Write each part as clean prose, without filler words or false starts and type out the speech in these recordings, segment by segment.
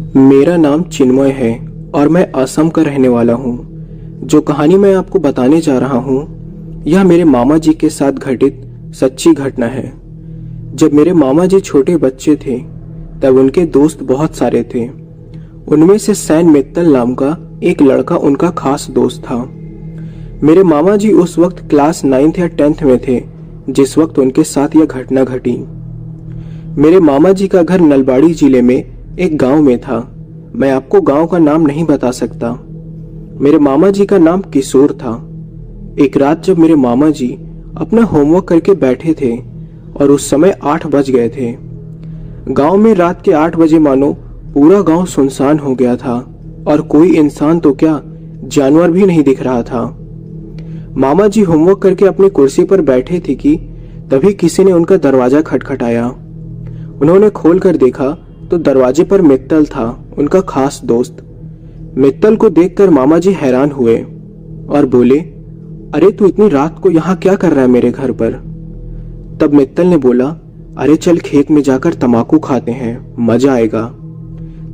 मेरा नाम चिन्मय है और मैं असम का रहने वाला हूँ। जो कहानी मैं आपको बताने जा रहा हूँ यह मेरे मामा जी के साथ घटित सच्ची घटना है। जब मेरे मामा जी छोटे बच्चे थे तब उनके दोस्त बहुत सारे थे। उनमें से सैन मित्तल नाम का एक लड़का उनका खास दोस्त था। मेरे मामा जी उस वक्त क्लास 9th या 10th में थे जिस वक्त उनके साथ यह घटना घटी। मेरे मामा जी का घर नलबाड़ी जिले में एक गांव में था। मैं आपको गांव का नाम नहीं बता सकता। मेरे मामा जी का नाम किशोर था। एक रात जब मेरे मामा जी अपना होमवर्क करके बैठे थे और उस समय 8 बज गए थे। गांव में रात के 8 बजे मानो पूरा गांव सुनसान हो गया था और कोई इंसान तो क्या जानवर भी नहीं दिख रहा था। मामा जी होमवर्क करके अपनी कुर्सी पर बैठे थे कि तभी किसी ने उनका दरवाजा खटखटाया। उन्होंने खोलकर देखा तो दरवाजे पर मित्तल था, उनका खास दोस्त। मित्तल को देखकर मामा जी हैरान हुए और बोले, अरे तू इतनी रात को यहाँ क्या कर रहा है मेरे घर पर? तब मित्तल ने बोला, अरे चल खेत में जाकर तम्बाकू खाते हैं, मजा आएगा।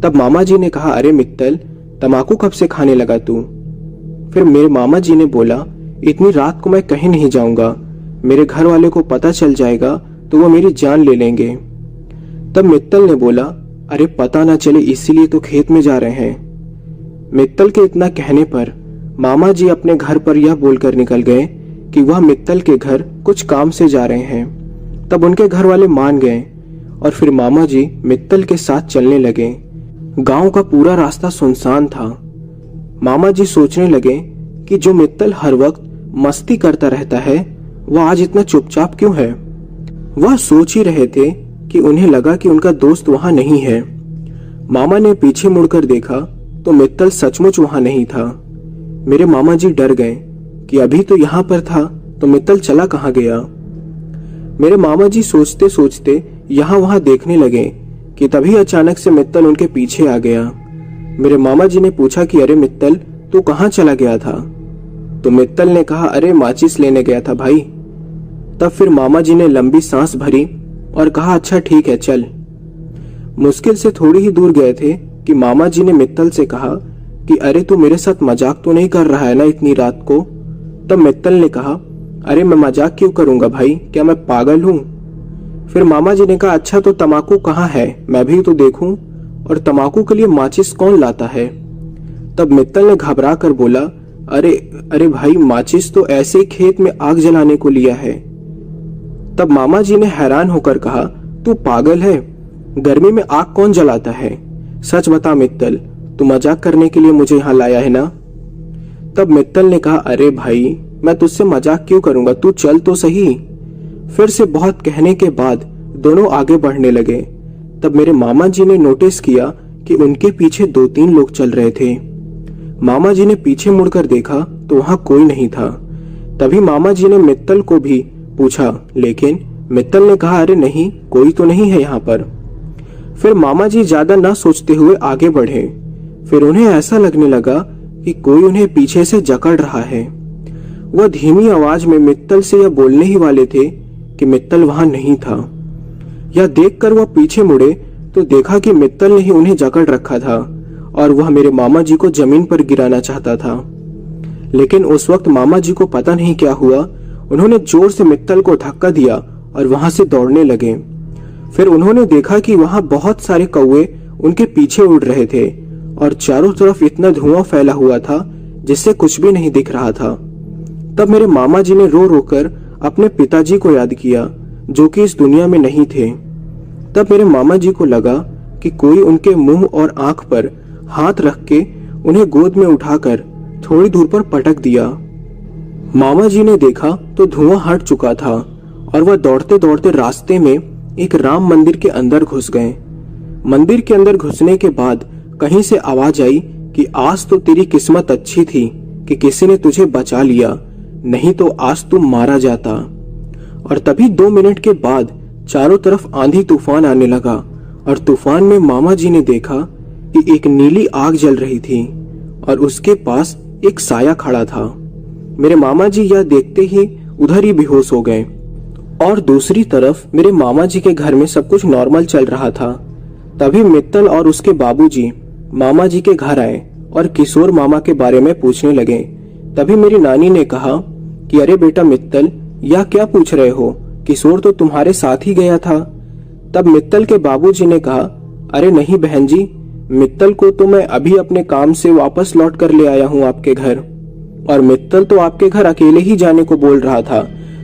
तब मामा जी ने कहा, अरे मित्तल तम्बाकू कब से खाने लगा तू? फिर मेरे मामा जी ने बोला, इतनी रात को मैं कहीं नहीं जाऊंगा, मेरे घर वाले को पता चल जाएगा तो वो मेरी जान ले लेंगे। तब मित्तल ने बोला, अरे पता ना चले इसीलिए तो खेत में जा रहे हैं। मित्तल के इतना कहने पर मामा जी अपने घर पर यह बोलकर निकल गए कि वह मित्तल के घर कुछ काम से जा रहे हैं। तब उनके घर वाले मान गए और फिर मामा जी मित्तल के साथ चलने लगे। गांव का पूरा रास्ता सुनसान था। मामा जी सोचने लगे कि जो मित्तल हर वक्त मस्ती करता रहता है वह आज इतना चुपचाप क्यों है। वह सोच ही रहे थे कि उन्हें लगा कि उनका दोस्त वहां नहीं है। मामा ने पीछे मुड़कर देखा तो मित्तल सचमुच वहां नहीं था। मेरे मामा जी डर गए कि अभी तो यहाँ पर था तो मित्तल चला कहाँ गया। मेरे मामा जी सोचते सोचते यहाँ वहां देखने लगे कि तभी अचानक से मित्तल उनके पीछे आ गया। मेरे मामा जी ने पूछा कि अरे मित्तल तू कहाँ चला गया था? तो मित्तल ने कहा, अरे माचिस लेने गया था भाई। तब फिर मामा जी ने लंबी सांस भरी और कहा, अच्छा ठीक है चल। मुश्किल से थोड़ी ही दूर गए थे कि मामा जी ने मित्तल से कहा कि अरे तू मेरे साथ मजाक तो नहीं कर रहा है ना इतनी रात को? तब मित्तल ने कहा, अरे मैं मजाक क्यों करूंगा भाई, क्या मैं पागल हूं? फिर मामा जी ने कहा, अच्छा तो तम्बाकू कहाँ है, मैं भी तो देखूं, और तम्बाकू के लिए माचिस कौन लाता है? तब मित्तल ने घबरा कर बोला, अरे भाई माचिस तो ऐसे ही खेत में आग जलाने को लिया है। तब मामा जी ने हैरान होकर कहा, तू पागल है, गर्मी में आग कौन जलाता है? सच बता मित्तल, तू मजाक करने के लिए मुझे यहाँ लाया है ना? तब मित्तल ने कहा, अरे भाई मैं तुझसे मजाक क्यों करूंगा, तू चल तो सही। फिर से बहुत कहने के बाद दोनों आगे बढ़ने लगे। तब मेरे मामा जी ने नोटिस किया कि उनके पीछे 2-3 लोग चल रहे थे। मामा जी ने पीछे मुड़कर देखा तो वहां कोई नहीं था। तभी मामा जी ने मित्तल को भी पूछा, लेकिन मित्तल ने कहा, अरे नहीं कोई तो नहीं है यहाँ पर। फिर मामा जी ज्यादा ना सोचते हुए आगे बढ़े। फिर उन्हें ऐसा लगने लगा कि कोई उन्हें पीछे से जकड़ रहा है। वह धीमी आवाज में मित्तल से यह बोलने ही वाले थे कि मित्तल वहां नहीं था। यह देखकर वह पीछे मुड़े तो देखा कि मित्तल ने ही उन्हें जकड़ रखा था और वह मेरे मामा जी को जमीन पर गिराना चाहता था। लेकिन उस वक्त मामा जी को पता नहीं क्या हुआ, उन्होंने जोर से मित्तल को धक्का दिया और वहां से दौड़ने लगे। फिर उन्होंने देखा कि वहां बहुत सारे कौवे उनके पीछे उड़ रहे थे और चारों तरफ इतना धुआं फैला हुआ था जिससे कुछ भी नहीं दिख रहा था। तब मेरे मामा जी ने रो रो कर अपने पिताजी को याद किया जो कि इस दुनिया में नहीं थे। तब मेरे मामा जी को लगा कि कोई उनके मुंह और आंख पर हाथ रख के उन्हें गोद में उठाकर थोड़ी दूर पर पटक दिया। मामा जी ने देखा तो धुआं हट चुका था और वह दौड़ते दौड़ते रास्ते में एक राम मंदिर के अंदर घुस गए। मंदिर के अंदर घुसने के बाद कहीं से आवाज आई कि आज तो तेरी किस्मत अच्छी थी कि किसी ने तुझे बचा लिया, नहीं तो आज तुम मारा जाता। और तभी 2 मिनट के बाद चारों तरफ आंधी तूफान आने लगा और तूफान में मामा जी ने देखा कि एक नीली आग जल रही थी और उसके पास एक साया खड़ा था। मेरे मामा जी यह देखते ही उधर ही बेहोश हो गए। और दूसरी तरफ मेरे मामा जी के घर में सब कुछ नॉर्मल चल रहा था। तभी मित्तल और उसके बाबूजी मामा जी के घर आए और किशोर मामा के बारे में पूछने लगे। तभी मेरी नानी ने कहा कि अरे बेटा मित्तल, यह क्या पूछ रहे हो, किशोर तो तुम्हारे साथ ही गया था। तब मित्तल के बाबूजी ने कहा, अरे नहीं बहन जी, मित्तल को तो मैं अभी अपने काम से वापस लौट कर ले आया हूँ आपके घर, और मित्तल तो आपके घर अकेले ही जाने को बोल रहा था,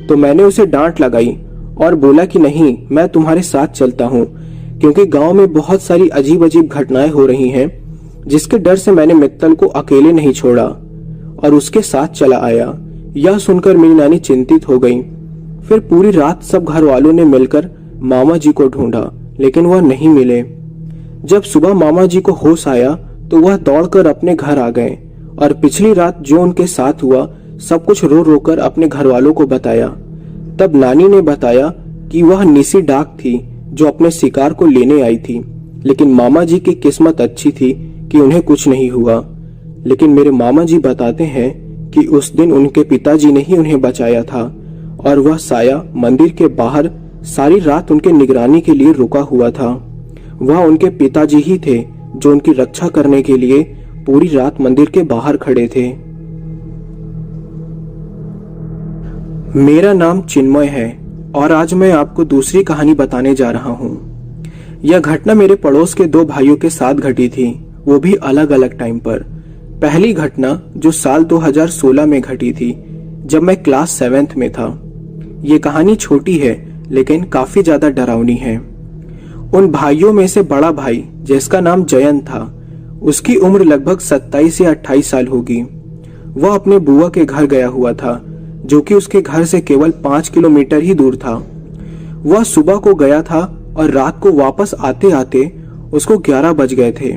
तो मैंने उसे डांट लगाई और बोला कि नहीं, मैं तुम्हारे साथ चलता हूँ, क्योंकि गांव में बहुत सारी अजीब अजीब घटनाएं हो रही हैं, जिसके डर से मैंने मित्तल को अकेले नहीं छोड़ा और उसके साथ चला आया। यह सुनकर मेरी नानी चिंतित हो गई। फिर पूरी रात सब घर वालों ने मिलकर मामा जी को ढूंढा, लेकिन वह नहीं मिले। जब सुबह मामा जी को होश आया तो वह दौड़कर अपने घर आ गए और पिछली रात जो उनके साथ हुआ सब कुछ रो रो कर अपने घर वालों को बताया। तब नानी ने बताया कि वह निसी डाक थी जो अपने शिकार को लेने आई थी, लेकिन मामा जी की किस्मत अच्छी थी कि उन्हें कुछ नहीं हुआ। लेकिन मेरे मामा जी बताते हैं कि उस दिन उनके पिताजी ने ही उन्हें बचाया था और वह साया मंदिर के बाहर सारी रात उनके निगरानी के लिए रुका हुआ था। वह उनके पिताजी ही थे जो उनकी रक्षा करने के लिए पूरी रात मंदिर के बाहर खड़े थे। मेरा नाम चिन्मय है और आज मैं आपको दूसरी कहानी बताने जा रहा हूँ। यह घटना मेरे पड़ोस के दो भाइयों के साथ घटी थी, वो भी अलग अलग टाइम पर। पहली घटना जो साल 2016 में घटी थी, जब मैं क्लास 7th में था। ये कहानी छोटी है लेकिन काफी ज्यादा डरावनी है। उन भाइयों में से बड़ा भाई, जिसका नाम जयंत था, उसकी उम्र लगभग 27 या 28 साल होगी। वह अपने बुआ के घर गया हुआ था, जो कि उसके घर से केवल 5 किलोमीटर ही दूर था। वह सुबह को गया था और रात को वापस आते आते उसको 11 बज गए थे।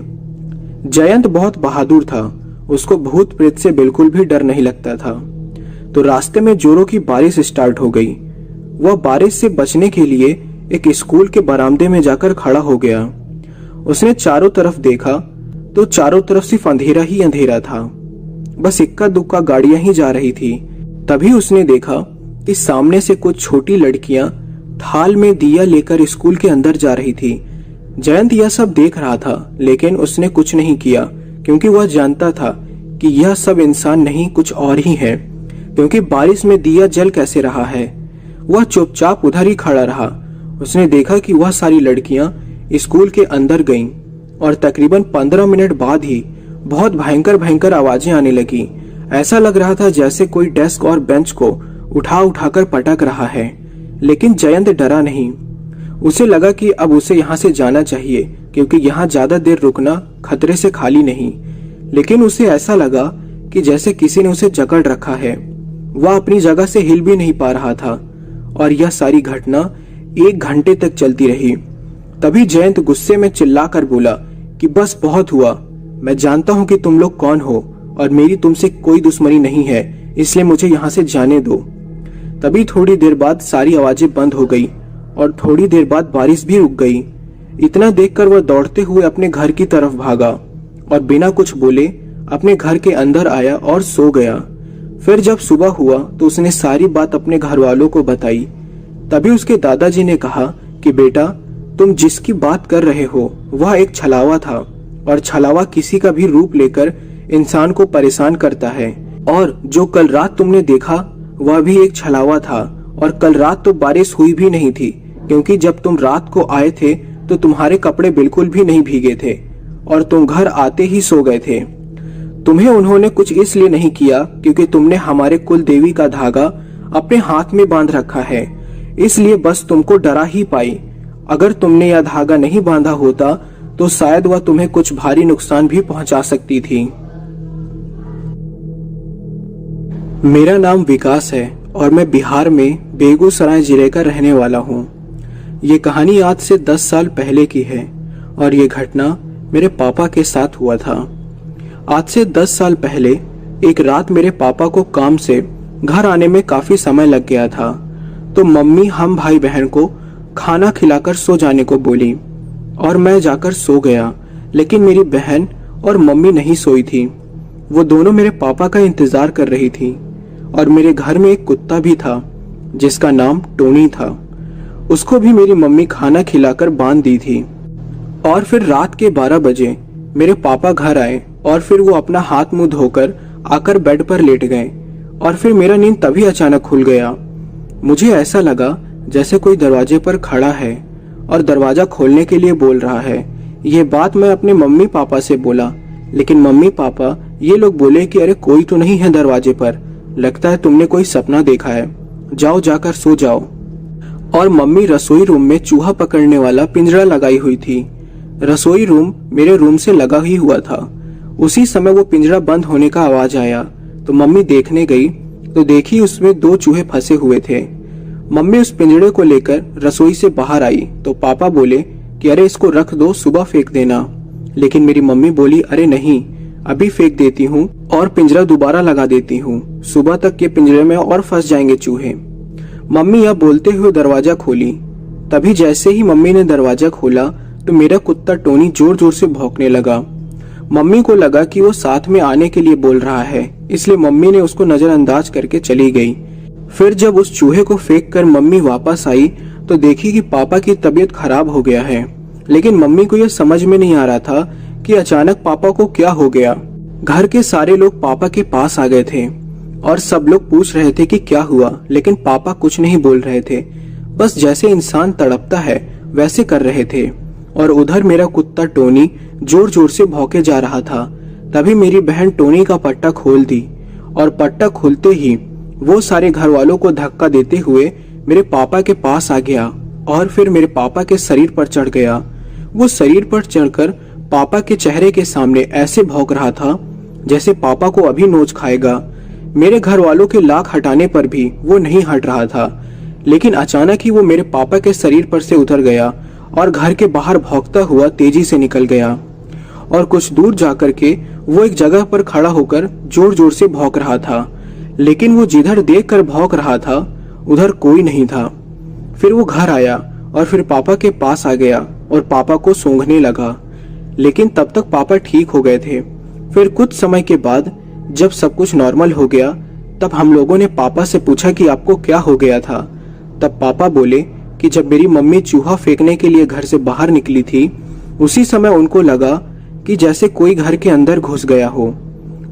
जयंत बहुत बहादुर था, उसको भूत प्रेत से बिल्कुल भी डर नहीं लगता था। तो रास्ते में जोरों की बारिश स्टार्ट हो गई। वह बारिश से बचने के लिए एक स्कूल के बरामदे में जाकर खड़ा हो गया। उसने चारों तरफ देखा तो चारों तरफ सिर्फ अंधेरा ही अंधेरा था, बस इक्का दुक्का गाड़ियां ही जा रही थी। तभी उसने देखा कि सामने से कुछ छोटी लड़कियां थाल में दिया लेकर स्कूल के अंदर जा रही थी। जयंत यह सब देख रहा था, लेकिन उसने कुछ नहीं किया, क्योंकि वह जानता था कि यह सब इंसान नहीं कुछ और ही है, क्योंकि बारिश में दिया जल कैसे रहा है। वह चुपचाप उधर ही खड़ा रहा। उसने देखा कि वह सारी लड़कियां स्कूल के अंदर गईं और तकरीबन 15 मिनट बाद ही बहुत भयंकर भयंकर आवाजें आने लगी। ऐसा लग रहा था जैसे कोई डेस्क और बेंच को उठा उठाकर पटक रहा है। लेकिन जयंत डरा नहीं। उसे लगा कि अब उसे यहाँ से जाना चाहिए, क्योंकि यहाँ ज्यादा देर रुकना खतरे से खाली नहीं। लेकिन उसे ऐसा लगा कि जैसे किसी ने उसे जकड़ रखा है। वह अपनी जगह से हिल भी नहीं पा रहा था और यह सारी घटना 1 घंटे तक चलती रही। तभी जयंत गुस्से में चिल्लाकर बोला कि बस बहुत हुआ, मैं जानता हूं कि तुम लोग कौन हो और मेरी तुमसे कोई दुश्मनी नहीं है, इसलिए मुझे यहाँ से जाने दो। तभी थोड़ी देर बाद सारी आवाजें बंद हो गई और थोड़ी देर बाद बारिश भी रुक गई। इतना देखकर वह दौड़ते हुए अपने घर की तरफ भागा और बिना कुछ बोले अपने घर के अंदर आया और सो गया। फिर जब सुबह हुआ तो उसने सारी बात अपने घर वालों को बताई। तभी उसके दादाजी ने कहा कि बेटा, तुम जिसकी बात कर रहे हो वह एक छलावा था, और छलावा किसी का भी रूप लेकर इंसान को परेशान करता है। और जो कल रात तुमने देखा वह भी एक छलावा था, और कल रात तो बारिश हुई भी नहीं थी, क्योंकि जब तुम रात को आए थे तो तुम्हारे कपड़े बिल्कुल भी नहीं भीगे थे और तुम घर आते ही सो गए थे। तुम्हें उन्होंने कुछ इसलिए नहीं किया क्योंकि तुमने हमारे कुल देवी का धागा अपने हाथ में बांध रखा है, इसलिए बस तुमको डरा ही पाई। अगर तुमने यह धागा नहीं बांधा होता तो शायद वह तुम्हें कुछ भारी नुकसान भी पहुंचा सकती थी। मेरा नाम विकास है और मैं बिहार में बेगूसराय जिले का रहने वाला हूँ। ये कहानी आज से 10 साल पहले की है और ये घटना मेरे पापा के साथ हुआ था। आज से 10 साल पहले एक रात मेरे पापा को काम से घर आने में काफी समय लग गया था, तो मम्मी हम भाई बहन को खाना खिलाकर सो जाने को बोली और मैं जाकर सो गया। लेकिन मेरी बहन और मम्मी नहीं सोई थी, वो दोनों मेरे पापा का इंतजार कर रही थी। और मेरे घर में एक कुत्ता भी था जिसका नाम टोनी था। उसको भी मेरी मम्मी खाना खिलाकर बांध दी थी। और फिर रात के 12 बजे मेरे पापा घर आए और फिर वो अपना हाथ मुंह धोकर आकर बेड पर लेट गए और फिर मेरा नींद तभी अचानक खुल गया। मुझे ऐसा लगा जैसे कोई दरवाजे पर खड़ा है और दरवाजा खोलने के लिए बोल रहा है। ये बात मैं अपने मम्मी पापा से बोला, लेकिन मम्मी पापा ये लोग बोले कि अरे कोई तो नहीं है दरवाजे पर, लगता है तुमने कोई सपना देखा है, जाओ जाकर सो जाओ। और मम्मी रसोई रूम में चूहा पकड़ने वाला पिंजरा लगाई हुई थी। रसोई रूम मेरे रूम से लगा ही हुआ था। उसी समय वो पिंजरा बंद होने का आवाज आया तो मम्मी देखने गई तो देखी उसमें 2 चूहे फंसे हुए थे। मम्मी उस पिंजरे को लेकर रसोई से बाहर आई तो पापा बोले कि अरे इसको रख दो, सुबह फेंक देना। लेकिन मेरी मम्मी बोली अरे नहीं, अभी फेंक देती हूँ और पिंजरा दोबारा लगा देती हूँ, सुबह तक ये पिंजरे में और फंस जाएंगे चूहे। मम्मी यह बोलते हुए दरवाजा खोली। तभी जैसे ही मम्मी ने दरवाजा खोला तो मेरा कुत्ता टोनी जोर जोर से भौंकने लगा। मम्मी को लगा कि वो साथ में आने के लिए बोल रहा है, इसलिए मम्मी ने उसको नजरअंदाज करके चली गई। फिर जब उस चूहे को फेंक कर मम्मी वापस आई तो देखी कि पापा की तबीयत खराब हो गया है। लेकिन मम्मी को यह समझ में नहीं आ रहा था कि अचानक पापा को क्या हो गया। घर के सारे लोग पापा के पास आ गए थे और सब लोग पूछ रहे थे कि क्या हुआ, लेकिन पापा कुछ नहीं बोल रहे थे, बस जैसे इंसान तड़पता है वैसे कर रहे थे। और उधर मेरा कुत्ता टोनी जोर जोर से भौंके जा रहा था। तभी मेरी बहन टोनी का पट्टा खोल दी और पट्टा खुलते ही वो सारे घर वालों को धक्का देते हुए मेरे पापा के पास आ गया और फिर मेरे पापा के शरीर पर चढ़ गया। वो शरीर पर चढ़कर पापा के चेहरे के सामने ऐसे भौंक रहा था जैसे पापा को अभी नोच खाएगा। मेरे घर वालों के लाख हटाने पर भी वो नहीं हट रहा था, लेकिन अचानक ही वो मेरे पापा के शरीर पर से उतर गया और घर के बाहर भौंकता हुआ तेजी से निकल गया। और कुछ दूर जाकर के वो एक जगह पर खड़ा होकर जोर जोर से भौंक रहा था, लेकिन वो जिधर देख कर भौंक रहा था उधर कोई नहीं था। फिर वो घर आया और फिर पापा के पास आ गया और पापा को सूंघने लगा, लेकिन तब तक पापा ठीक हो गए थे। फिर कुछ समय के बाद जब सब कुछ नॉर्मल हो गया तब हम लोगों ने पापा से पूछा कि आपको क्या हो गया था। तब पापा बोले कि जब मेरी मम्मी चूहा फेंकने के लिए घर से बाहर निकली थी उसी समय उनको लगा कि जैसे कोई घर के अंदर घुस गया हो।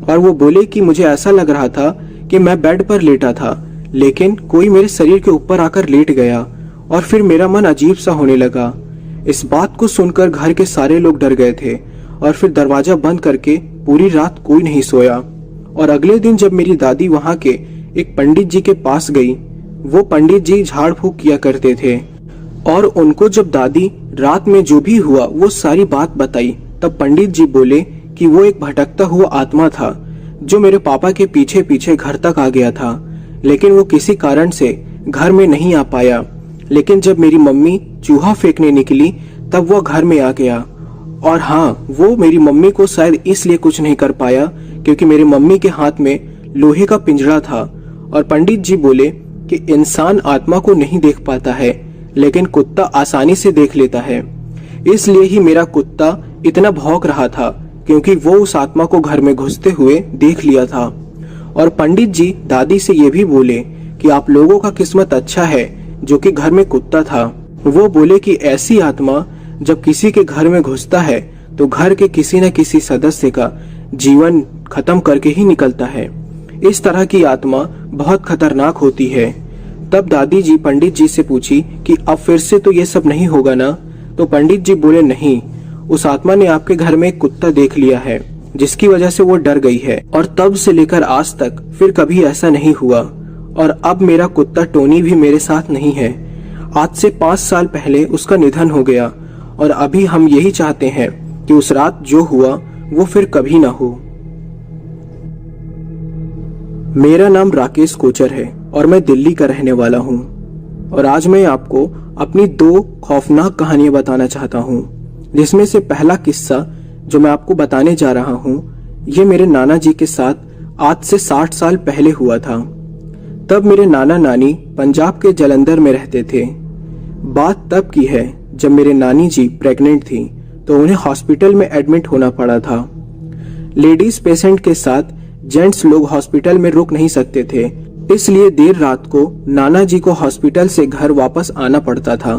और वो बोले कि मुझे ऐसा लग रहा था कि मैं बेड पर लेटा था, लेकिन कोई मेरे शरीर के ऊपर आकर लेट गया और फिर मेरा मन अजीब सा होने लगा। इस बात को सुनकर घर के सारे लोग डर गए थे और फिर दरवाजा बंद करके पूरी रात कोई नहीं सोया। और अगले दिन जब मेरी दादी वहां के एक पंडित जी के पास गई, वो पंडित जी झाड़ फूक किया करते थे और उनको जब दादी रात में जो भी हुआ वो सारी बात बताई, तब पंडित जी बोले कि वो एक भटकता हुआ आत्मा था जो मेरे पापा के पीछे पीछे घर तक आ गया था, लेकिन वो किसी कारण से घर में नहीं आ पाया। लेकिन जब मेरी मम्मी चूहा फेंकने निकली तब वो घर में आ गया। और हाँ, वो मेरी मम्मी को शायद इसलिए कुछ नहीं कर पाया क्योंकि मेरी मम्मी के हाथ में लोहे का पिंजरा था। और पंडित जी बोले कि इंसान आत्मा को नहीं देख पाता है, लेकिन कुत्ता आसानी से देख लेता है। इसलिए ही मेरा कुत्ता इतना भौंक रहा था क्योंकि वो उस आत्मा को घर में घुसते हुए देख लिया था। और पंडित जी दादी से ये भी बोले कि आप लोगों का किस्मत अच्छा है जो कि घर में कुत्ता था। वो बोले कि ऐसी आत्मा जब किसी के घर में घुसता है तो घर के किसी न किसी सदस्य का जीवन खत्म करके ही निकलता है। इस तरह की आत्मा बहुत खतरनाक होती है। तब दादी जी पंडित जी से पूछी कि अब फिर से तो ये सब नहीं होगा ना? तो पंडित जी बोले नहीं, उस आत्मा ने आपके घर में एक कुत्ता देख लिया है जिसकी वजह से वो डर गई है और तब से लेकर आज तक फिर कभी ऐसा नहीं हुआ। और अब मेरा कुत्ता टोनी भी मेरे साथ नहीं है। आज से 5 साल पहले उसका निधन हो गया और अभी हम यही चाहते हैं कि उस रात जो हुआ वो फिर कभी ना हो। मेरा नाम राकेश कोचर है और मैं दिल्ली का रहने वाला हूँ। और आज मैं आपको अपनी 2 खौफनाक कहानियां बताना चाहता हूँ, जिसमें से पहला किस्सा जो मैं आपको बताने जा रहा हूँ ये मेरे नाना जी के साथ आज से 60 साल पहले हुआ था। तब मेरे नाना नानी पंजाब के जालंधर में रहते थे। बात तब की है जब मेरे नानी जी प्रेग्नेंट थी तो उन्हें हॉस्पिटल में एडमिट होना पड़ा था। लेडीज पेशेंट के साथ जेंट्स लोग हॉस्पिटल में रुक नहीं सकते थे, इसलिए देर रात को नाना जी को हॉस्पिटल से घर वापस आना पड़ता था।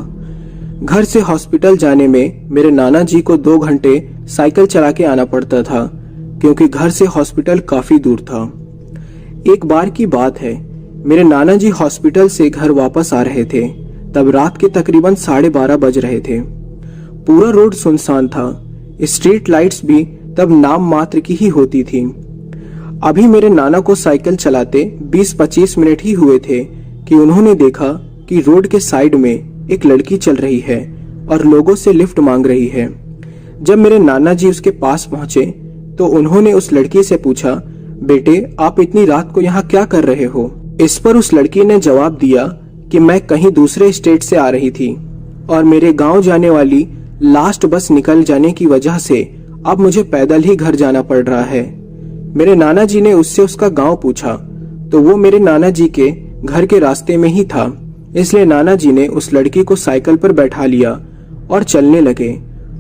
घर से हॉस्पिटल जाने में मेरे नाना जी को 2 घंटे साइकिल चला के आना पड़ता था, क्योंकि घर से हॉस्पिटल काफी दूर था। एक बार की बात है, मेरे नाना जी हॉस्पिटल से घर वापस आ रहे थे। तब रात के तकरीबन 12:30 बज रहे थे। पूरा रोड सुनसान था। स्ट्रीट लाइट्स भी तब नाम मात्र की ही होती थी। अभी मेरे नाना को साइकिल चलाते 20-25 मिनट ही हुए थे कि उन्होंने देखा कि रोड के साइड में एक लड़की चल रही है और लोगों से लिफ्ट मांग रही है। जब मेरे नाना जी उसके पास पहुंचे तो उन्होंने उस लड़की से पूछा, बेटे आप इतनी रात को यहाँ क्या कर रहे हो? इस पर उस लड़की ने जवाब दिया कि मैं कहीं दूसरे स्टेट से आ रही थी और मेरे गांव जाने वाली लास्ट बस निकल जाने की वजह से अब मुझे पैदल ही घर जाना पड़ रहा है। मेरे नाना जी ने उससे उसका गांव पूछा तो वो मेरे नाना जी के घर के रास्ते में ही था, इसलिए नाना जी ने उस लड़की को साइकिल पर बैठा लिया और चलने लगे।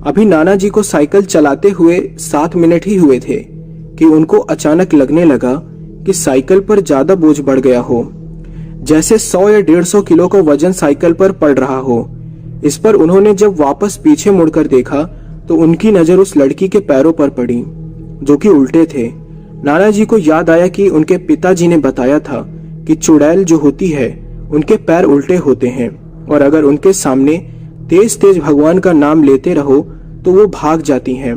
अभी नाना जी को साइकिल चलाते हुए 7 मिनट ही हुए थे कि उनको अचानक लगने लगा कि साइकिल पर ज्यादा बोझ बढ़ गया हो, जैसे 100 या 150 किलो का वजन साइकिल पर पड़ रहा हो। इस पर उन्होंने जब वापस पीछे मुड़कर देखा तो उनकी नजर उस लड़की के पैरों पर पड़ी, जो कि उल्टे थे। नाना जी को याद आया कि उनके पिताजी ने बताया था कि चुड़ैल जो होती है उनके पैर उल्टे होते हैं और अगर उनके सामने तेज तेज भगवान का नाम लेते रहो तो वो भाग जाती हैं।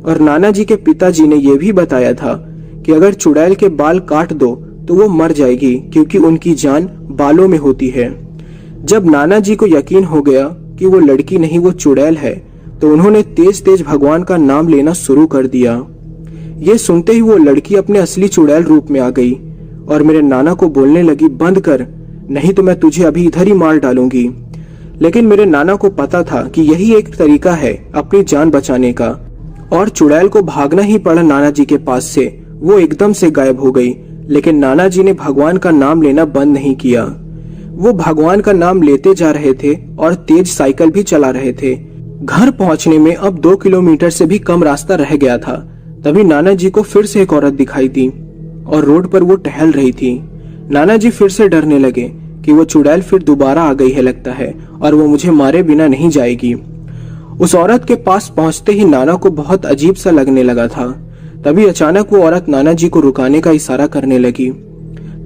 और नाना जी के पिताजी ने यह भी बताया था कि अगर चुड़ैल के बाल काट दो तो वो मर जाएगी, क्योंकि उनकी जान बालों में होती है। जब नाना जी को यकीन हो गया कि वो लड़की नहीं वो चुड़ैल है तो उन्होंने तेज तेज भगवान का नाम लेना शुरू कर दिया। ये सुनते ही वो लड़की अपने असली चुड़ैल रूप में आ गई और मेरे नाना को बोलने लगी, बंद कर, नहीं तो मैं तुझे अभी इधर ही मार डालूंगी। लेकिन मेरे नाना को पता था कि यही एक तरीका है अपनी जान बचाने का, और चुड़ैल को भागना ही पड़ा नाना जी के पास से। वो एकदम से गायब हो गई, लेकिन नाना जी ने भगवान का नाम लेना बंद नहीं किया। वो भगवान का नाम लेते जा रहे थे और तेज साइकिल भी चला रहे थे। घर पहुंचने में अब 2 किलोमीटर से भी कम रास्ता रह गया था। तभी नाना जी को फिर से एक औरत दिखाई दी और रोड पर वो टहल रही थी। नाना जी फिर से डरने लगे कि वो चुड़ैल फिर दोबारा आ गई है लगता है और वो मुझे मारे बिना नहीं जाएगी। उस औरत के पास पहुंचते ही नाना को बहुत अजीब सा लगने लगा था। तभी अचानक वो औरत नाना जी को रुकाने का इशारा करने लगी।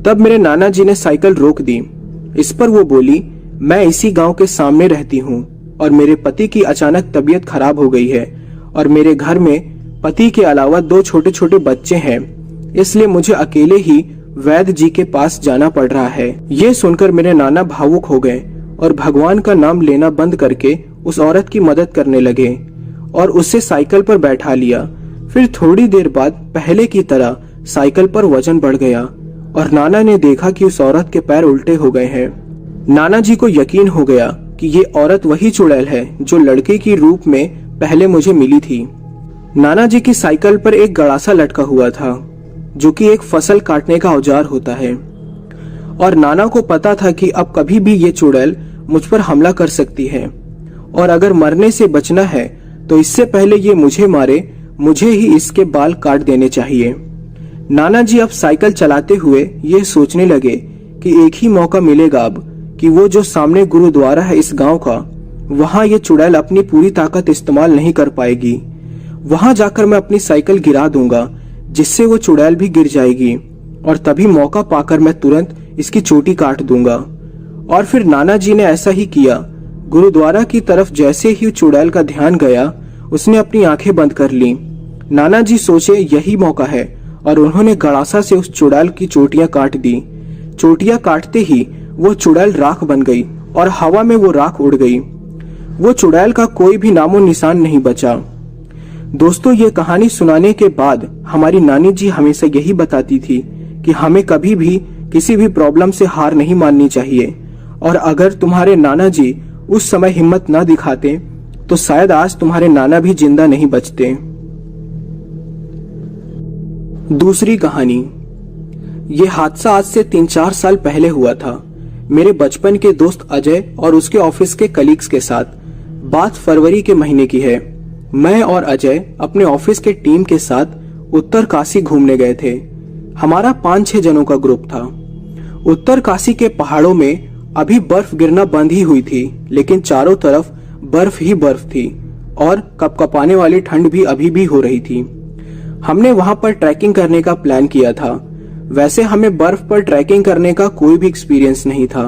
तब मेरे नाना जी ने साइकिल रोक दी। इस पर वो बोली, मैं इसी गांव के सामने रहती हूँ और मेरे पति की अचानक तबीयत खराब हो गई है और मेरे घर में पति के अलावा 2 छोटे छोटे बच्चे हैं, इसलिए मुझे अकेले ही वैद्य जी के पास जाना पड़ रहा है। ये सुनकर मेरे नाना भावुक हो गए और भगवान का नाम लेना बंद करके उस औरत की मदद करने लगे और उससे साइकिल पर बैठा लिया। फिर थोड़ी देर बाद पहले की तरह साइकिल पर वजन बढ़ गया और नाना ने देखा कि उस औरत के पैर उल्टे हो गए हैं। नाना जी को यकीन हो गया कि ये औरत वही चुड़ैल है जो लड़के की रूप में पहले मुझे मिली थी। नाना जी की साइकिल पर एक गड़ासा लटका हुआ था, जो कि एक फसल काटने का औजार होता है, और नाना को पता था कि अब कभी भी ये चुड़ैल मुझ पर हमला कर सकती है और अगर मरने से बचना है तो इससे पहले ये मुझे मारे, मुझे ही इसके बाल काट देने चाहिए। नाना जी अब साइकिल चलाते हुए ये सोचने लगे कि एक ही मौका मिलेगा अब कि वो जो सामने गुरुद्वारा है इस गांव का, वहां ये चुड़ैल अपनी पूरी ताकत इस्तेमाल नहीं कर पाएगी। वहां जाकर मैं अपनी साइकिल गिरा दूंगा, जिससे वो चुड़ैल भी गिर जाएगी और तभी मौका पाकर मैं तुरंत इसकी चोटी काट दूंगा। और फिर नाना जी ने ऐसा ही किया। गुरुद्वारा की तरफ जैसे ही चुड़ैल का ध्यान गया, उसने अपनी आंखें बंद कर ली। नाना जी सोचे यही मौका है और उन्होंने गड़ासा से उस चुड़ैल की चोटियां काट दी। चोटियां काटते ही वो चुड़ैल राख बन गई और हवा में वो राख उड़ गई। वो चुड़ैल का कोई भी नामो निशान नहीं बचा। दोस्तों, ये कहानी सुनाने के बाद हमारी नानी जी हमेशा यही बताती थी कि हमें कभी भी किसी भी प्रॉब्लम से हार नहीं माननी चाहिए, और अगर तुम्हारे नाना जी उस समय हिम्मत न दिखाते तो शायद आज तुम्हारे नाना भी जिंदा नहीं बचते। दूसरी कहानी। ये हादसा आज से 3-4 साल पहले हुआ था, मेरे बचपन के दोस्त अजय और उसके ऑफिस के कलीग्स के साथ। बात फरवरी के महीने की है। मैं और अजय अपने ऑफिस के टीम के साथ उत्तर काशी घूमने गए थे। हमारा 5-6 जनों का ग्रुप था। उत्तर काशी के पहाड़ों में अभी बर्फ गिरना बंद ही हुई थी, लेकिन चारों तरफ बर्फ ही बर्फ थी और कपकपाने वाली ठंड भी अभी भी हो रही थी। हमने वहां पर ट्रैकिंग करने का प्लान किया था। वैसे हमें बर्फ पर ट्रैकिंग करने का कोई भी एक्सपीरियंस नहीं था।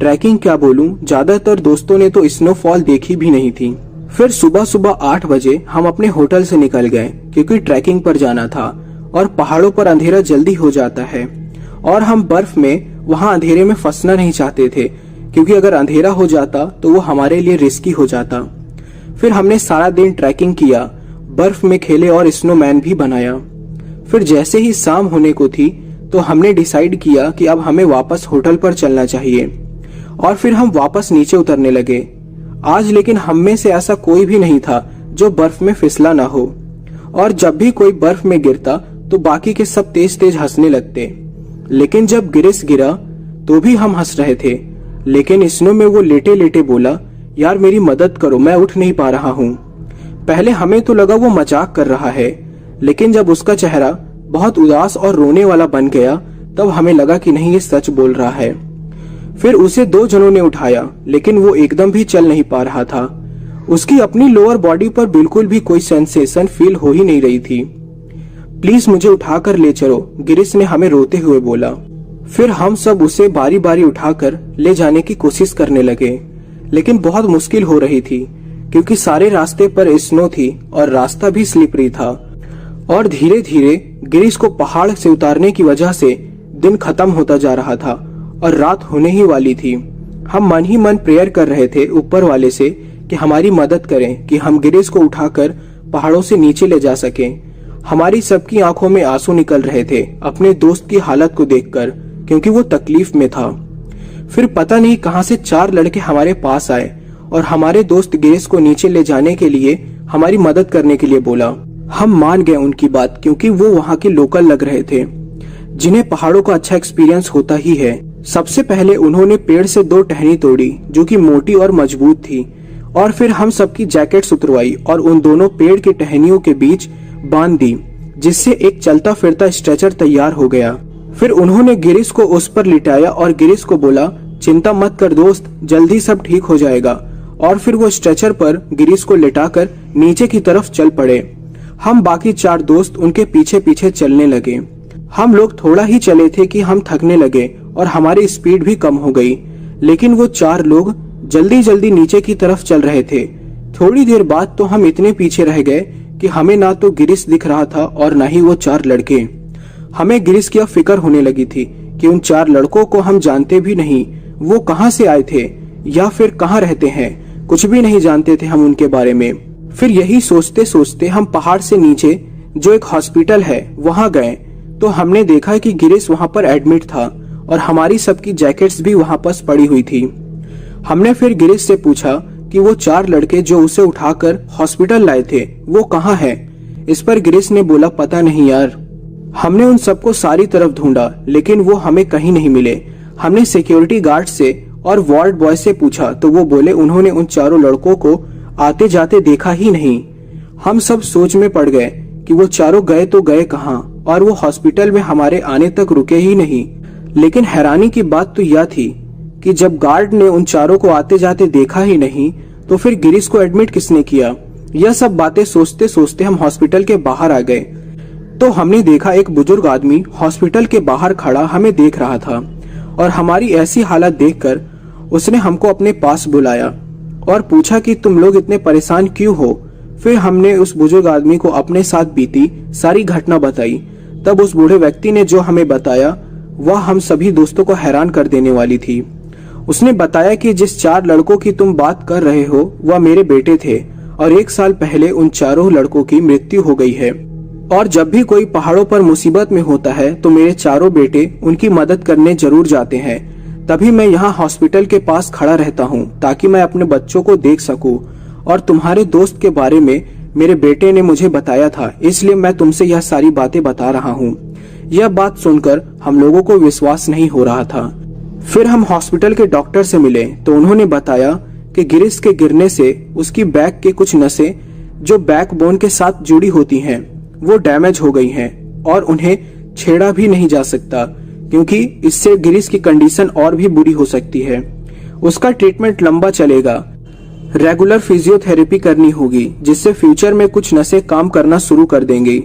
ट्रैकिंग क्या बोलूं, ज्यादातर दोस्तों ने तो स्नोफॉल देखी भी नहीं थी। फिर सुबह सुबह 8 बजे हम अपने होटल से निकल गए क्योंकि ट्रैकिंग पर जाना था और पहाड़ों पर अंधेरा जल्दी हो जाता है और हम बर्फ में वहां अंधेरे में फंसना नहीं चाहते थे क्योंकि अगर अंधेरा हो जाता तो वो हमारे लिए रिस्की हो जाता। फिर हमने सारा दिन ट्रैकिंग किया, बर्फ में खेले और स्नोमैन भी बनाया। फिर जैसे ही शाम होने को थी तो हमने डिसाइड किया कि अब हमें वापस होटल पर चलना चाहिए और फिर हम वापस नीचे उतरने लगे। आज लेकिन हम में से ऐसा कोई भी नहीं था जो बर्फ में फिसला ना हो और जब भी कोई बर्फ में गिरता तो बाकी के सब तेज तेज हंसने लगते। लेकिन जब गिरिश गिरा तो भी हम हंस रहे थे। लेकिन स्नो में वो लेटे लेटे बोला, यार मेरी मदद करो, मैं उठ नहीं पा रहा हूँ। पहले हमें तो लगा वो मजाक कर रहा है, लेकिन जब उसका चेहरा बहुत उदास और रोने वाला बन गया तब हमें लगा कि नहीं, ये सच बोल रहा है। फिर उसे 2 जनों ने उठाया लेकिन वो एकदम भी चल नहीं पा रहा था। उसकी अपनी लोअर बॉडी पर बिल्कुल भी कोई सेंसेशन फील हो ही नहीं रही थी। प्लीज मुझे उठाकर ले चलो, गिरिश ने हमें रोते हुए बोला। फिर हम सब उसे बारी बारी उठाकर ले जाने की कोशिश करने लगे, लेकिन बहुत मुश्किल हो रही थी क्योंकि सारे रास्ते पर स्नो थी और रास्ता भी स्लिपरी था और धीरे धीरे गिरिश को पहाड़ से उतारने की वजह से दिन खत्म होता जा रहा था और रात होने ही वाली थी। हम मन ही मन प्रेयर कर रहे थे ऊपर वाले से कि हमारी मदद करें कि हम गिरिश को उठाकर पहाड़ों से नीचे ले जा सकें। हमारी सबकी आंखों में आंसू निकल रहे थे अपने दोस्त की हालत को देखकर, क्योंकि वो तकलीफ में था। फिर पता नहीं कहां से 4 लड़के हमारे पास आए और हमारे दोस्त गिरिश को नीचे ले जाने के लिए हमारी मदद करने के लिए बोला। हम मान गए उनकी बात क्योंकि वो वहां के लोकल लग रहे थे जिन्हें पहाड़ों का अच्छा एक्सपीरियंस होता ही है। सबसे पहले उन्होंने पेड़ से 2 टहनी तोड़ी जो कि मोटी और मजबूत थी और फिर हम सबकी जैकेट्स उतरवाई और उन दोनों पेड़ की टहनियों के बीच बांध दी, जिससे एक चलता फिरता स्ट्रेचर तैयार हो गया। फिर उन्होंने गिरिश को उस पर लिटाया और गिरिश को बोला, चिंता मत कर दोस्त, जल्दी सब ठीक हो जाएगा। और फिर वो स्ट्रेचर पर गिरिश को लिटाकर नीचे की तरफ चल पड़े। हम बाकी 4 दोस्त उनके पीछे पीछे चलने लगे। हम लोग थोड़ा ही चले थे कि हम थकने लगे और हमारी स्पीड भी कम हो गई, लेकिन वो 4 लोग जल्दी जल्दी नीचे की तरफ चल रहे थे। थोड़ी देर बाद तो हम इतने पीछे रह गए कि हमें ना तो गिरिश दिख रहा था और ना ही वो 4 लड़के। हमें गिरिश की अब फिक्र होने लगी थी कि उन 4 लड़कों को हम जानते भी नहीं, वो कहां से आए थे या फिर कहां रहते हैं, कुछ भी नहीं जानते थे हम उनके बारे में। फिर यही सोचते सोचते हम पहाड़ से नीचे जो एक हॉस्पिटल है वहां गए तो हमने देखा कि गिरिश वहां पर एडमिट था और हमारी सबकी जैकेट्स भी वहां पर पड़ी हुई थी। हमने फिर गिरिश से पूछा कि वो 4 लड़के जो उसे उठाकर हॉस्पिटल लाए थे वो कहाँ हैं? इस पर गिरिश ने बोला, पता नहीं यार। हमने उन सबको सारी तरफ ढूंढा लेकिन वो हमें कहीं नहीं मिले। हमने सिक्योरिटी गार्ड से और वार्ड बॉय से पूछा तो वो बोले उन्होंने उन 4 लड़कों को आते जाते देखा ही नहीं। हम सब सोच में पड़ गए कि वो 4 गए तो गए कहाँ और वो हॉस्पिटल में हमारे आने तक रुके ही नहीं। लेकिन हैरानी की बात तो यह थी कि जब गार्ड ने उन 4 को आते जाते देखा ही नहीं तो फिर गिरिश को एडमिट किसने किया? यह सब बातें सोचते सोचते हम हॉस्पिटल के बाहर आ गए तो हमने देखा एक बुजुर्ग आदमी हॉस्पिटल के बाहर खड़ा हमें देख रहा था और हमारी ऐसी हालत देखकर उसने हमको अपने पास बुलाया और पूछा कि तुम लोग इतने परेशान क्यों हो। फिर हमने उस बुजुर्ग आदमी को अपने साथ बीती सारी घटना बताई। तब उस बूढ़े व्यक्ति ने जो हमें बताया वह हम सभी दोस्तों को हैरान कर देने वाली थी। उसने बताया कि जिस 4 लड़कों की तुम बात कर रहे हो वह मेरे बेटे थे और 1 साल पहले उन 4 लड़कों की मृत्यु हो गई है और जब भी कोई पहाड़ों पर मुसीबत में होता है तो मेरे 4 बेटे उनकी मदद करने जरूर जाते हैं। तभी मैं यहाँ हॉस्पिटल के पास खड़ा रहता हूँ ताकि मैं अपने बच्चों को देख सकूं और तुम्हारे दोस्त के बारे में मेरे बेटे ने मुझे बताया था, इसलिए मैं तुमसे यह सारी बातें बता रहा हूँ। यह बात सुनकर हम लोगों को विश्वास नहीं हो रहा था। फिर हम हॉस्पिटल के डॉक्टर से मिले तो उन्होंने बताया कि गिरिश के गिरने से उसकी बैक के कुछ नसें जो बैकबोन के साथ जुड़ी होती हैं वो डैमेज हो गई हैं और उन्हें छेड़ा भी नहीं जा सकता क्योंकि इससे गिरिश की कंडीशन और भी बुरी हो सकती है। उसका ट्रीटमेंट लंबा चलेगा रेगुलर फिजियोथेरेपी करनी होगी, जिससे फ्यूचर में कुछ नसें काम करना शुरू कर देंगी।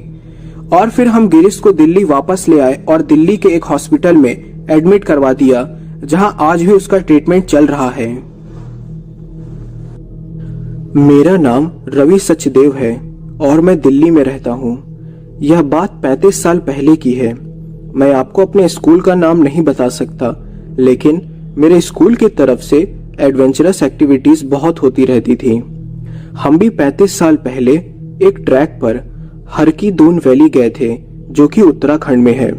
और फिर हम गिरीश को दिल्ली वापस ले आए और दिल्ली के एक हॉस्पिटल में एडमिट करवा दिया, जहां आज भी उसका ट्रीटमेंट चल रहा है। मेरा नाम रवि सचदेव है और मैं दिल्ली में रहता हूँ। यह बात 35 साल पहले की है। मैं आपको अपने स्कूल का नाम नहीं बता सकता, लेकिन मेरे स्कूल की तरफ से एडवेंचरस एक्टिविटीज बहुत होती रहती थी। हम भी 35 साल पहले एक ट्रैक पर हर की दून वैली गए थे, जो कि उत्तराखंड में है।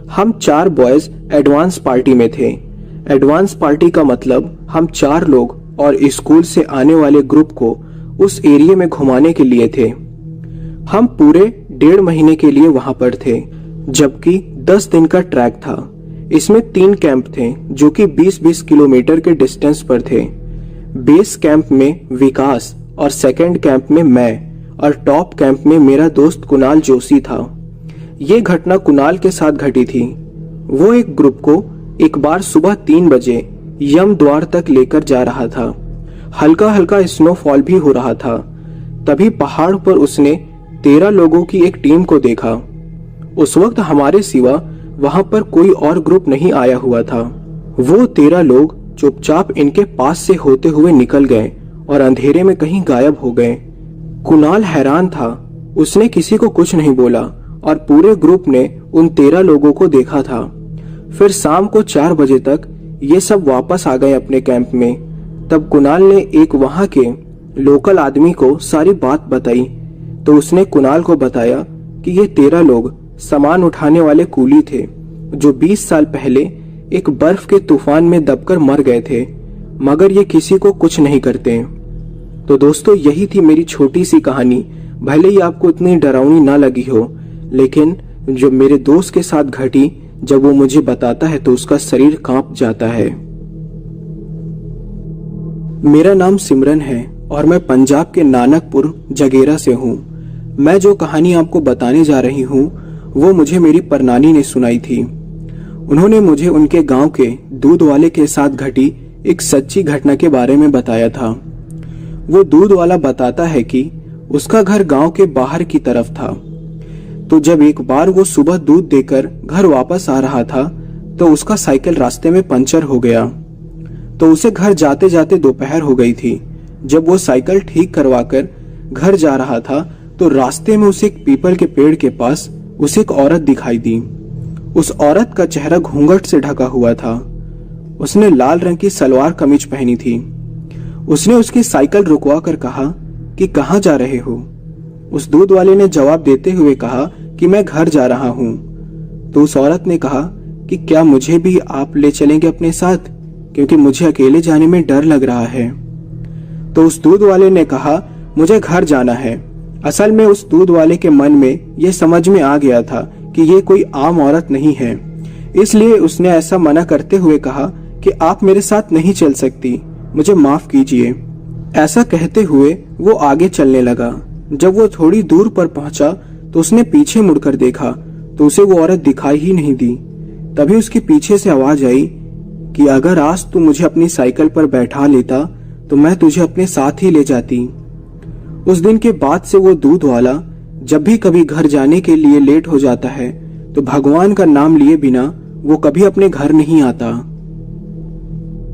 हम 4 बॉयज एडवांस पार्टी में थे। एडवांस पार्टी का मतलब हम 4 लोग और स्कूल से आने वाले ग्रुप को उस एरिया में घुमाने के लिए थे। हम पूरे 1.5 महीने के लिए वहां पर थे, जबकि 10 दिन का ट्रैक था। इसमें 3 कैंप थे जो कि 20-20 किलोमीटर के डिस्टेंस पर थे। बेस कैंप में विकास और सेकंड कैंप में मैं और टॉप कैंप में मेरा दोस्त कुणाल जोशी था। ये घटना कुणाल के साथ घटी थी। वो एक ग्रुप को एक बार सुबह 3 बजे यम द्वार तक लेकर जा रहा था। हल्का हल्का स्नोफॉल भी हो रहा था। तभी पहाड़ पर उसने 13 लोगों की एक टीम को देखा। उस वक्त हमारे सिवा वहां पर कोई और ग्रुप नहीं आया हुआ था। वो 13 लोग चुपचाप इनके पास से होते हुए निकल गए और अंधेरे में कहीं गायब हो गए। कुणाल हैरान था। उसने किसी को कुछ नहीं बोला और पूरे ग्रुप ने उन 13 लोगों को देखा था। फिर शाम को 4 बजे तक ये सब वापस आ गए अपने कैंप में। तब कुणाल ने एक वहां के लोकल आदमी को सारी बात बताई, तो उसने कुणाल को बताया कि ये 13 लोग सामान उठाने वाले कूली थे, जो 20 साल पहले एक बर्फ के तूफान में दबकर मर गए थे, मगर ये किसी को कुछ नहीं करते। तो दोस्तों, यही थी मेरी छोटी सी कहानी। भले ही आपको इतनी डरावनी ना लगी हो, लेकिन जो मेरे दोस्त के साथ घटी, जब वो मुझे बताता है तो उसका शरीर कांप जाता है। मेरा नाम सिमरन है और मैं पंजाब के नानकपुर जगेरा से हूँ। मैं जो कहानी आपको बताने जा रही हूँ वो मुझे मेरी परनानी ने सुनाई थी। उन्होंने मुझे उनके गांव के दूध वाले के साथ घटी एक सच्ची घटना के बारे में बताया था। वो दूध वाला बताता है कि उसका घर गांव के बाहर की तरफ था। तो जब एक बार वो सुबह दूध देकर घर वापस आ रहा था, तो उसका साइकिल रास्ते में पंचर हो गया। तो उसे घर जाते जाते दोपहर हो गई थी। जब वो साइकिल ठीक करवाकर घर जा रहा था, तो रास्ते में उसे एक पीपल के पेड़ के पास उसे एक औरत दिखाई दी। उस औरत का चेहरा घूंघट से ढका हुआ था। उसने लाल रंग की सलवार कमीज पहनी थी। उसने उसकी साइकिल रुकवा कर कहा कि कहाँ जा रहे हो। उस दूध वाले ने जवाब देते हुए कहा कि मैं घर जा रहा हूँ। तो उस औरत ने कहा कि क्या मुझे भी आप ले चलेंगे अपने साथ, क्योंकि मुझे अकेले जाने में डर लग रहा है। तो उस दूध वाले ने कहा मुझे घर जाना है। असल में उस दूध वाले के मन में यह समझ में आ गया था कि ये कोई आम औरत नहीं है, इसलिए उसने ऐसा मना करते हुए कहा कि आप मेरे साथ नहीं चल सकती, मुझे माफ कीजिए। ऐसा कहते हुए वो आगे चलने लगा। जब वो थोड़ी दूर पर पहुंचा तो उसने पीछे मुड़कर देखा, तो उसे वो औरत दिखाई ही नहीं दी। तभी उसके पीछे से आवाज आई कि अगर आज तू मुझे अपनी साइकिल पर बैठा लेता तो मैं तुझे अपने साथ ही ले जाती। उस दिन के बाद से वो दूध वाला जब भी कभी घर जाने के लिए लेट हो जाता है, तो भगवान का नाम लिए बिना वो कभी अपने घर नहीं आता।